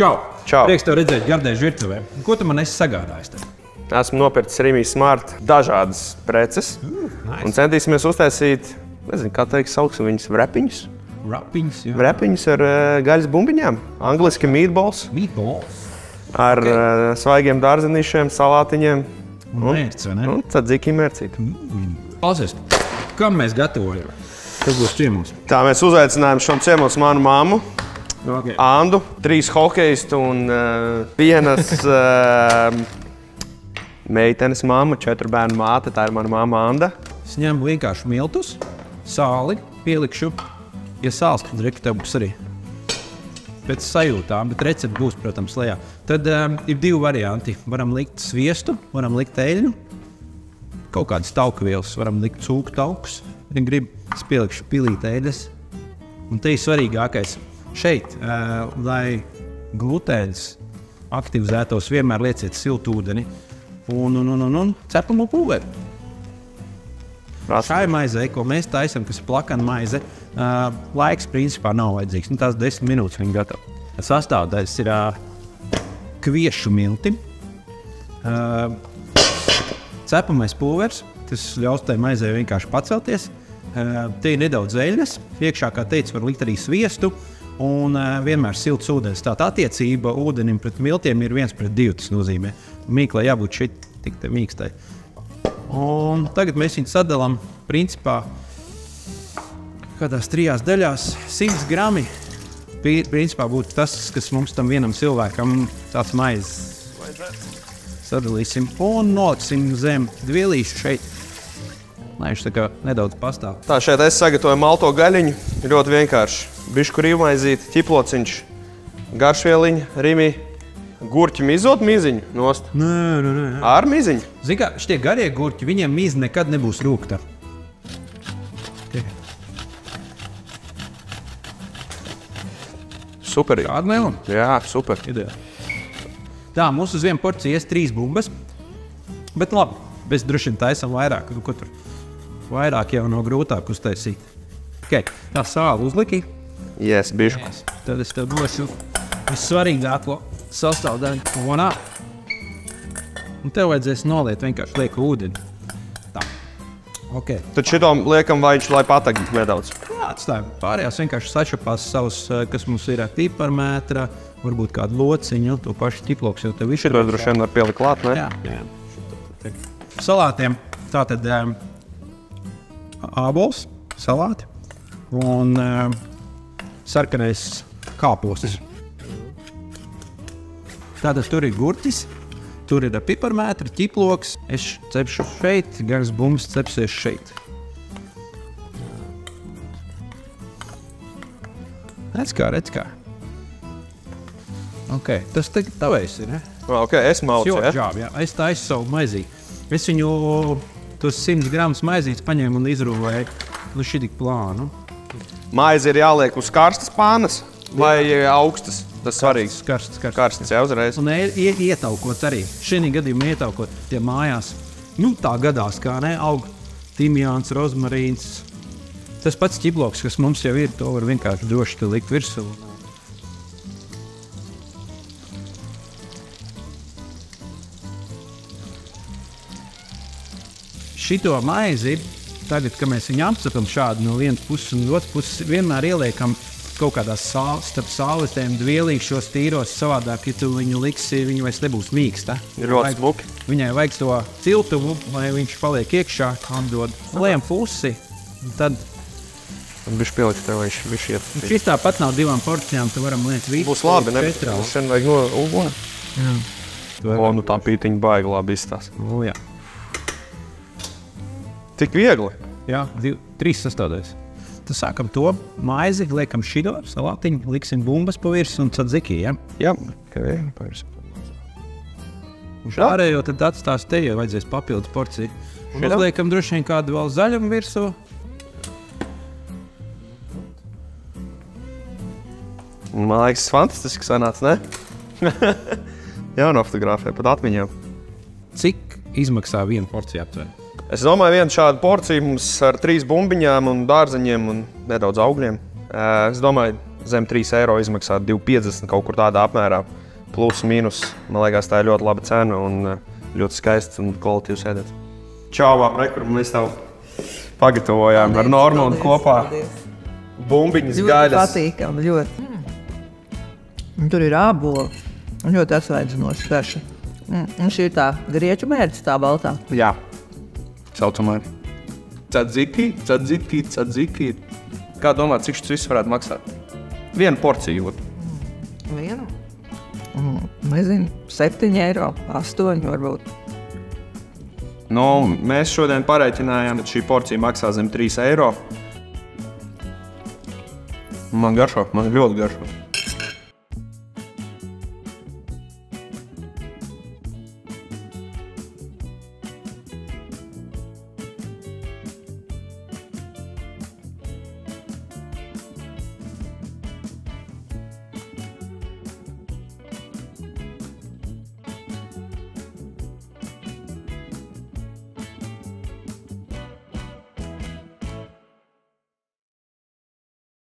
Čau! Čau! Prieks tev redzēt Gardēžu virtuvē. Ko tu man esi sagādājis te? Esmu nopircis Rimi Smart dažādas preces. Nice. Un centīsimies uztaisīt, nezinu, kā teikt, sauksim viņus vrepiņus. Rapiņas, jā. Vrepiņus ar gaļas bumbiņām. Angliski meatballs. Meatballs. Ar svaigiem dārzenīšiem, salātiņiem. Un mērts, vai ne? Un tzatziki mērcīt. Klausies, kam mēs gatavojam? Kas būs ciemos? Tā mēs uzaicinājām šom ciemos manu mammu, Okay. Andu, 3 hokeistu un vienas meitenes mamma, 4 bērnu māte. Tā ir mana mamma Anda. Es ņemu vienkārši miltus, sāli, pielikšu. Ja sāls, tad reku tev būs arī pēc sajūtām, bet recepte būs, protams, lejā. Tad ir 2 varianti. Varam likt sviestu, varam likt eļļu, kaut kādas taukavielas, varam likt cūku taukus. Ja grib, es pielikšu pilīt eļļas. Un te ir svarīgākais. Šeit, lai glutēns aktivizētos, vienmēr lieciet siltu ūdeni un cepamo pulveri. Šai maizei, ko mēs taisam, kas ir plakana maize, laiks principā nav vajadzīgs. Tās 10 minūtes viņa gatava. Sastāvdaļas ir kviešu milti, cepamais pulveris, tas ļaus tai maizei vienkārši pacelties. Te ir nedaudz eļļas, iekšā, kā teicu, var likt arī sviestu un vienmēr silts ūdens. Tātad attiecība ūdenim pret miltiem ir 1:2, tas nozīmē. Mīklai jābūt šeit tik te mīkstai. Un tagad mēs viņu sadalām principā kādās 3 daļās. 100 grami principā būtu tas, kas mums tam vienam cilvēkam tāds maizes sadalīsim un noliksim zem dvielīšu šeit, lai viņš tā kā nedaudz pastāv. Tā, šeit es sagatavoju malto gaļiņu. Ļoti vienkārši. Bišku rīvmaizīti, ķiplociņš, garšvieliņa, Rimi, gurķi mizot miziņu nost. Nē. Ar miziņu. Zini kā, šitie garie gurķi, viņiem mize nekad nebūs rūgta. Super. Kāda melna? Jā, super. Ideāli. Tā, mums uz vienu porciju ies 3 bumbas. Bet labi, mēs droši vien taisam vairāk. Ko tur vairāk jau nav grūtāk uztaisīt. Okay, tā sāla uzliki. Yes, bišku. Tad es tev došu vissvarīgāko sastāvdaļu fonā. Un tev vajadzēs noliet vienkārši lieku ūdeni. Tā. Okay. Tad šito liekam vaiņš, lai patag nedaudz. Atstājam. Pārējās vienkārši sašapās savus, kas mums ir piparmētra, varbūt kādu lociņu, to pašu ķiploks jau tev visu. Šito droši vien var pielikt klāt, ne? Jā. Salātiem tātad ābols, salāti un sarkanais kāpostis. Tātad tur ir gurķis, tur ir piparmētra, ķiploks. Es cepšu šeit, garas bumbas cepsies šeit. Redz kā. Okay, tas tagad tavējs ir, ne? Ok, es malcu, ja? Jā. Es taisu savu maizī. Es viņu tos 100 gramus maizītes paņēmu un izrūvēju. Šī tik plānu. Maize ir jāliek uz karstas pānas vai augstas? Tas svarīgs. Karsts. Jā, uzreiz. Un ietaukot arī. Šī gadījumā ietaukot tie mājās. Tā gadās, kā ne, aug timjāns, rozmarīns. Tas pats ķibloks, kas mums jau ir, to var vienkārši droši te likt virsū. Šito maizi, tagad, kad mēs viņu apcepam šādi no vienas puses un otras puses, vienmēr ieliekam kaut kādās starp sālitēm dvielīšos tīros, savādāk, ja tu viņu liksi, viņa vairs nebūs mīksta. Ir ļoti smuki. Viņai vajag to ciltumu, lai viņš paliek iekšā, atdod. Lejam pusi, un tad Bišķi pielikt tev, viņš iet. šis tāpat nav 2 porcijām, tu varam liekt visu. Būs labi, ne? Šodien vajag no uguni. Jā. Tā pītiņa baigi labi izstās. Jā. Tik viegli. Jā, 3 sastāvdaļas. Tad sākam to maizi, liekam šido salātiņu, liksim bumbas pa virsmu un tzatziki, ja? Jā. Un šārējo tad atstās te, jo vajadzēs papildus porciju. Un uzliekam droši vien kādu vēl zaļumu virsū. Man liekas, fantastiski sanāca, ne? Jānofotografē pat atmiņām. Cik izmaksā viena porcija aptuveni? Es domāju, viena šāda porcija mums ar 3 bumbiņām un dārzeņiem un nedaudz augļiem. Es domāju, zem 3 eiro izmaksā 2,50 kaut kur tādā apmērā. Plus, mīnus, man liekas, tā ir ļoti laba cena un ļoti skaists un kvalitīvs ēdiens. Čau, kur mēs tev pagatavojām ar Normundu kopā. Bumbiņas gaļas. Ļoti patīkami, ļoti. Tur ir āboli. Ļoti atsvaidzinoši sveša. Un šī ir tā grieķu mērķis, tā baltā. Jā, saucamā. Tzatziki. Kā domāt, cik šis viss varētu maksāt? Vienu porciju. Vienu? Nezinu, 7 eiro, 8 varbūt. Nu, mēs šodien pareiķinājām, ka šī porcija maksā zem 3 eiro. Man garšo, man ļoti garšo.